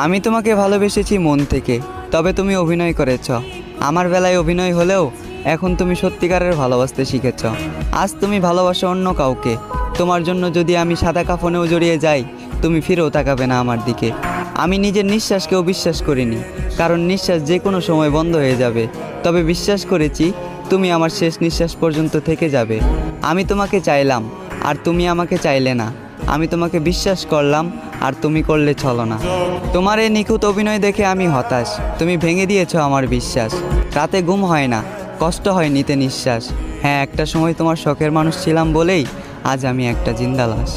আমি তোমাকে ভালোবেসেছি মন থেকে, তবে তুমি অভিনয় করেছ। আমার বেলায় অভিনয় হলেও এখন তুমি সত্যিকারের ভালোবাসতে শিখেছ। আজ তুমি ভালোবাসো অন্য কাউকে। তোমার জন্য যদি আমি সাদা কাফনেও জড়িয়ে যাই, তুমি ফিরেও তাকাবে না আমার দিকে। আমি নিজের নিঃশ্বাসকেও বিশ্বাস করিনি, কারণ নিঃশ্বাস যে কোনো সময় বন্ধ হয়ে যাবে। তবে বিশ্বাস করেছি তুমি আমার শেষ নিঃশ্বাস পর্যন্ত থেকে যাবে। আমি তোমাকে চাইলাম আর তুমি আমাকে চাইলে না। আমি তোমাকে বিশ্বাস করলাম আর তুমি করলে ছলনা। তোমার এই নিখুঁত অভিনয় দেখে আমি হতাশ। তুমি ভেঙে দিয়েছো আমার বিশ্বাস। রাতে ঘুম হয় না, কষ্ট হয় নিতে নিঃশ্বাস। হ্যাঁ, একটা সময় তোমার শখের মানুষ ছিলাম বলেই আজ আমি একটা জিন্দা লাশ।